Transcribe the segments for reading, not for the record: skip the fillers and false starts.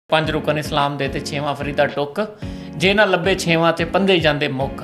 ਪੰਜ ਰੁਕਨ ਇਸਲਾਮ ਦੇ ਤੇ ਛੇਵਾਂ ਫਰੀਦਾ ਟੁੱਕ ਜੇ ਨਾ ਲੱਭੇ ਛੇਵਾਂ ਤੇ ਪੰਦੇ ਜਾਂਦੇ ਮੁੱਕ।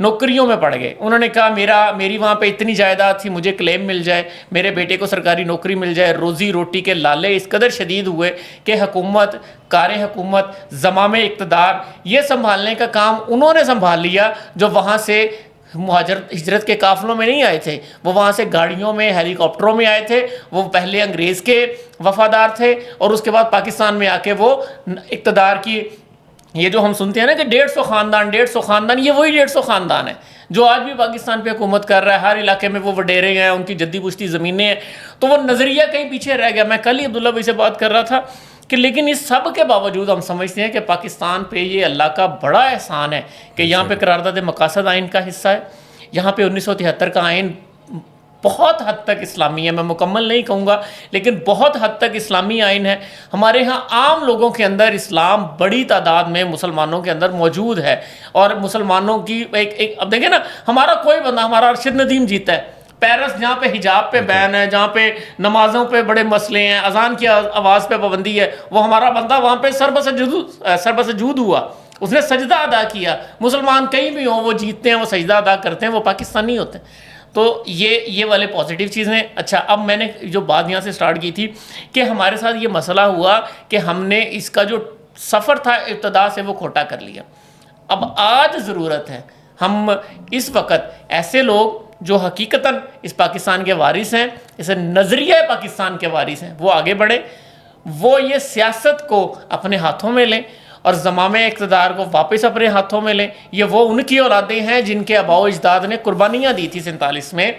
نوکریوں میں پڑ گئے. انہوں نے کہا میری وہاں پہ اتنی جائیداد تھی, مجھے کلیم مل جائے, میرے بیٹے کو سرکاری نوکری مل جائے. روزی روٹی کے لالے اس قدر شدید ہوئے کہ حکومت, کار حکومت, زمام اقتدار, یہ سنبھالنے کا کام انہوں نے سنبھال لیا جو وہاں سے ہجرت کے قافلوں میں نہیں آئے تھے. وہ وہاں سے گاڑیوں میں, ہیلی کاپٹروں میں آئے تھے. وہ پہلے انگریز کے وفادار تھے اور اس کے بعد پاکستان میں آ کے وہ اقتدار کی, یہ جو ہم سنتے ہیں نا کہ 150 خاندان, یہ وہی 150 خاندان ہے جو آج بھی پاکستان پہ حکومت کر رہا ہے. ہر علاقے میں وہ وڈیرے ہیں, ان کی جدی پشتی زمینیں ہیں. تو وہ نظریہ کہیں پیچھے رہ گیا. میں کل ہی عبداللہ بھائی سے بات کر رہا تھا کہ لیکن اس سب کے باوجود ہم سمجھتے ہیں کہ پاکستان پہ یہ اللہ کا بڑا احسان ہے کہ یہاں پہ قرارداد مقاصد آئین کا حصہ ہے. یہاں پہ 1973 کا آئین بہت حد تک اسلامی ہے, میں مکمل نہیں کہوں گا لیکن بہت حد تک اسلامی آئین ہے. ہمارے ہاں عام لوگوں کے اندر اسلام بڑی تعداد میں مسلمانوں کے اندر موجود ہے. اور مسلمانوں کی اب دیکھیں نا, ہمارا کوئی بندہ, ہمارا ارشد ندیم جیتا ہے پیرس, جہاں پہ حجاب پہ بین ہے, جہاں پہ نمازوں پہ بڑے مسئلے ہیں, اذان کی آواز پہ پابندی ہے, وہ ہمارا بندہ وہاں پہ سربسجود ہوا, اس نے سجدہ ادا کیا. مسلمان کہیں بھی ہوں وہ جیتتے ہیں, وہ سجدہ ادا کرتے ہیں, وہ پاکستانی ہوتے ہیں. تو یہ والے پازیٹیو چیزیں. اچھا, اب میں نے جو بات یہاں سے سٹارٹ کی تھی کہ ہمارے ساتھ یہ مسئلہ ہوا کہ ہم نے اس کا جو سفر تھا ابتدا سے وہ کھوٹا کر لیا. اب آج ضرورت ہے ہم اس وقت ایسے لوگ جو حقیقتاً اس پاکستان کے وارث ہیں, اسے نظریہ پاکستان کے وارث ہیں, وہ آگے بڑھیں, وہ یہ سیاست کو اپنے ہاتھوں میں لیں اور زمام اقتدار کو واپس اپنے ہاتھوں میں لیں. یہ وہ ان کی اولادیں ہیں جن کے آباء و اجداد نے قربانیاں دی تھی 47 میں.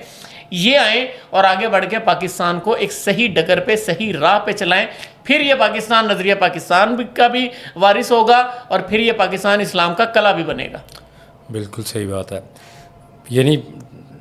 یہ آئیں اور آگے بڑھ کے پاکستان کو ایک صحیح ڈگر پہ, صحیح راہ پہ چلائیں. پھر یہ پاکستان نظریہ پاکستان کا بھی وارث ہوگا اور پھر یہ پاکستان اسلام کا کلا بھی بنے گا. بالکل صحیح بات ہے. یعنی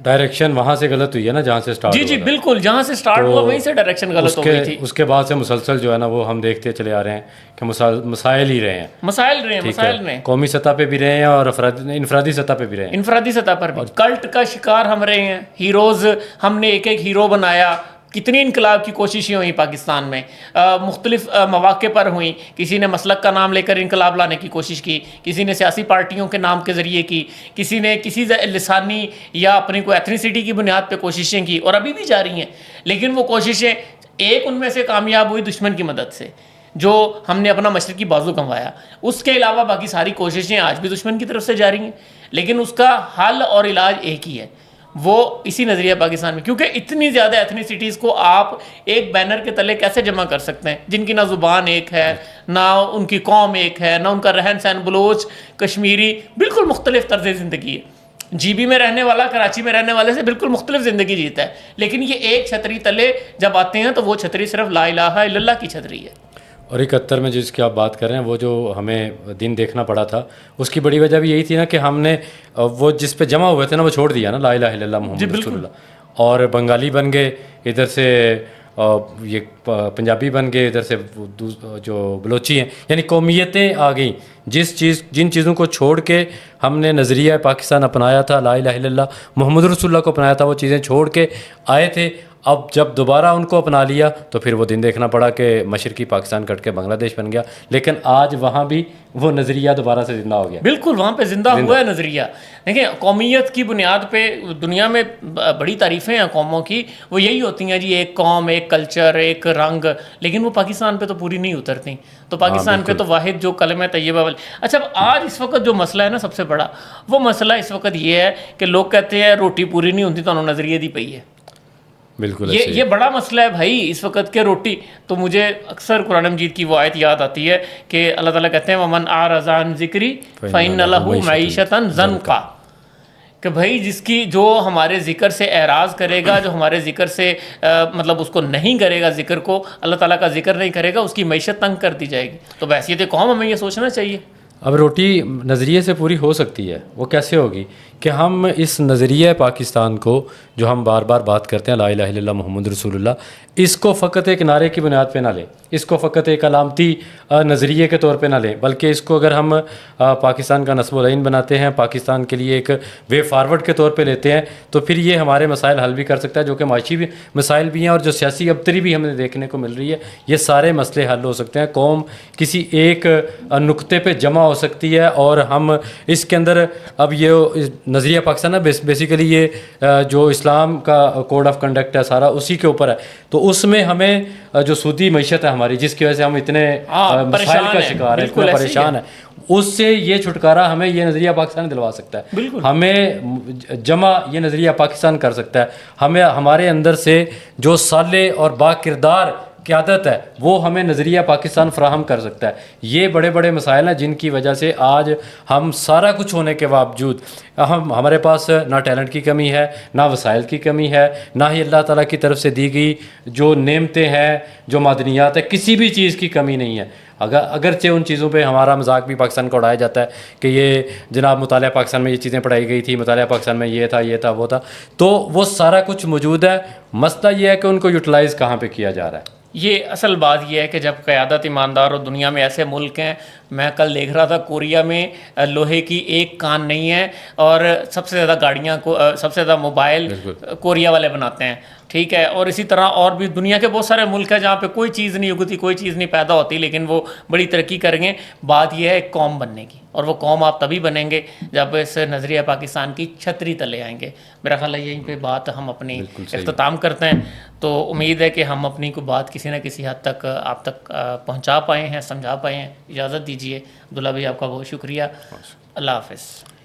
ڈائریکشن وہاں سے غلط ہوئی ہے نا جہاں سے سٹارٹ. جی بالکل, جہاں سے سٹارٹ ہوا وہیں سے ڈائریکشن غلط ہو گئی تھی. اس کے بعد سے مسلسل جو ہے نا وہ ہم دیکھتے چلے آ رہے ہیں کہ مسائل ہی رہے ہیں, مسائل رہے ہیں, قومی سطح پہ بھی رہے ہیں اور انفرادی سطح پہ بھی رہے ہیں. انفرادی سطح پر بھی کلٹ کا شکار ہم رہے ہیں. ہیروز ہم نے ایک ہیرو بنایا. کتنی انقلاب کی کوششیں ہوئیں پاکستان میں, مختلف مواقع پر ہوئیں. کسی نے مسلک کا نام لے کر انقلاب لانے کی کوشش کی, کسی نے سیاسی پارٹیوں کے نام کے ذریعے کی, کسی نے کسی لسانی یا اپنی کوئی ایتھنیسٹی کی بنیاد پہ کوششیں کی اور ابھی بھی جاری ہیں. لیکن وہ کوششیں ایک ان میں سے کامیاب ہوئی دشمن کی مدد سے, جو ہم نے اپنا مشرقی بازو گنوایا. اس کے علاوہ باقی ساری کوششیں آج بھی دشمن کی طرف سے جاری ہیں. لیکن اس کا حل اور علاج ایک ہی ہے, وہ اسی نظریہ پاکستان میں. کیونکہ اتنی زیادہ ایتھنیسٹیز کو آپ ایک بینر کے تلے کیسے جمع کر سکتے ہیں جن کی نہ زبان ایک ہے, نہ ان کی قوم ایک ہے, نہ ان کا رہن سہن. بلوچ, کشمیری, بالکل مختلف طرز زندگی ہے. جی بی میں رہنے والا کراچی میں رہنے والے سے بالکل مختلف زندگی جیتا ہے. لیکن یہ ایک چھتری تلے جب آتے ہیں تو وہ چھتری صرف لا الہ الا اللہ کی چھتری ہے. اور 71 میں جس کی آپ بات کر رہے ہیں, وہ جو ہمیں دن دیکھنا پڑا تھا, اس کی بڑی وجہ بھی یہی تھی نا کہ ہم نے وہ جس پہ جمع ہوئے تھے نا وہ چھوڑ دیا نا, لا الہ الا اللہ محمد رسول اللہ, اور بنگالی بن گئے, ادھر سے یہ پنجابی بن گئے, ادھر سے جو بلوچی ہیں, یعنی قومیتیں آ گئیں. جن چیزوں کو چھوڑ کے ہم نے نظریہ پاکستان اپنایا تھا, لا الہ الا اللہ محمد رسول اللہ کو اپنایا تھا, وہ چیزیں چھوڑ کے آئے تھے. اب جب دوبارہ ان کو اپنا لیا تو پھر وہ دن دیکھنا پڑا کہ مشرقی پاکستان کٹ کے بنگلہ دیش بن گیا. لیکن آج وہاں بھی وہ نظریہ دوبارہ سے زندہ ہو گیا. بالکل, وہاں پہ زندہ ہوا ہے نظریہ. دیکھیں, قومیت کی بنیاد پہ دنیا میں بڑی تعریفیں ہیں قوموں کی, وہ یہی ہوتی ہیں جی, ایک قوم, ایک کلچر, ایک رنگ. لیکن وہ پاکستان پہ تو پوری نہیں اترتی. تو پاکستان پہ تو واحد جو کلمہ طیبہ والی. اچھا, اب آج اس وقت جو مسئلہ ہے نا سب سے بڑا, وہ مسئلہ اس وقت یہ ہے کہ لوگ کہتے ہیں روٹی پوری نہیں ہوتی تو انہوں نظریے دی پئی ہے. بالکل یہ بڑا مسئلہ ہے بھائی اس وقت کے روٹی. تو مجھے اکثر قرآن مجید کی وہ آیت یاد آتی ہے کہ اللہ تعالیٰ کہتے ہیں وَمَنْ أَعْرَضَ عَنْ ذِكْرِي فَإِنَّ لَهُ مَعِيشَةً ضَنْكًا, کہ بھائی جس کی جو ہمارے ذکر سے اعراض کرے گا, جو ہمارے ذکر سے مطلب اس کو نہیں کرے گا, ذکر کو اللہ تعالیٰ کا ذکر نہیں کرے گا, اس کی معیشت تنگ کر دی جائے گی. تو بحیثیت قوم ہمیں یہ سوچنا چاہیے. اب روٹی نظریے سے پوری ہو سکتی ہے, وہ کیسے ہوگی کہ ہم اس نظریہ پاکستان کو جو ہم بار بار بات کرتے ہیں لا الہ الا اللہ محمد رسول اللہ, اس کو فقط ایک نعرے کی بنیاد پہ نہ لیں, اس کو فقط ایک علامتی نظریے کے طور پہ نہ لیں, بلکہ اس کو اگر ہم پاکستان کا نصب العین بناتے ہیں, پاکستان کے لیے ایک وے فارورڈ کے طور پہ لیتے ہیں, تو پھر یہ ہمارے مسائل حل بھی کر سکتا ہے, جو کہ معاشی بھی مسائل بھی ہیں اور جو سیاسی ابتری بھی ہمیں دیکھنے کو مل رہی ہے. یہ سارے مسئلے حل ہو سکتے ہیں. قوم کسی ایک نقطے پہ جمع ہو سکتی ہے اور ہم اس کے اندر اب یہ نظریہ پاکستان ہے بیسیکلی یہ جو اسلام کا کوڈ آف کنڈکٹ ہے سارا اسی کے اوپر ہے. تو اس میں ہمیں جو سودی معیشت ہے ہماری جس کی وجہ سے ہم اتنے مسائل کا شکار ہیں, اتنے پریشان ہیں, اس سے یہ چھٹکارا ہمیں یہ نظریہ پاکستان دلوا سکتا ہے. ہمیں جمع یہ نظریہ پاکستان کر سکتا ہے. ہمیں ہمارے اندر سے جو صالح اور با کردار قیادت ہے وہ ہمیں نظریہ پاکستان فراہم کر سکتا ہے. یہ بڑے بڑے مسائل ہیں جن کی وجہ سے آج ہم سارا کچھ ہونے کے باوجود ہمارے پاس نہ ٹیلنٹ کی کمی ہے, نہ وسائل کی کمی ہے, نہ ہی اللہ تعالیٰ کی طرف سے دی گئی جو نعمتیں ہیں, جو معدنیات ہیں, کسی بھی چیز کی کمی نہیں ہے. اگرچہ ان چیزوں پہ ہمارا مذاق بھی پاکستان کا اڑایا جاتا ہے کہ یہ جناب مطالعہ پاکستان میں یہ چیزیں پڑھائی گئی تھی, مطالعہ پاکستان میں یہ تھا وہ تھا, تو وہ سارا کچھ موجود ہے. مسئلہ یہ ہے کہ ان کو یوٹیلائز کہاں پہ کیا جا رہا ہے. یہ اصل بات یہ ہے کہ جب قیادت ایماندار اور دنیا میں ایسے ملک ہیں, میں کل دیکھ رہا تھا کوریا میں لوہے کی ایک کان نہیں ہے اور سب سے زیادہ گاڑیاں سب سے زیادہ موبائل کوریا والے بناتے ہیں, ٹھیک ہے. اور اسی طرح اور بھی دنیا کے بہت سارے ملک ہیں جہاں پہ کوئی چیز نہیں اگتی, کوئی چیز نہیں پیدا ہوتی, لیکن وہ بڑی ترقی کریں گے. بات یہ ہے ایک قوم بننے کی, اور وہ قوم آپ تبھی بنیں گے جب اس نظریہ پاکستان کی چھتری تلے آئیں گے. میرا خیال ہے یہیں پہ بات ہم اپنی اختتام کرتے ہیں. تو امید ہے کہ ہم اپنی کوئی بات کسی نہ کسی حد تک آپ تک پہنچا پائے ہیں, سمجھا پائے ہیں. اجازت دیجیے عبداللہ بھائی, آپ کا بہت شکریہ. اللہ حافظ.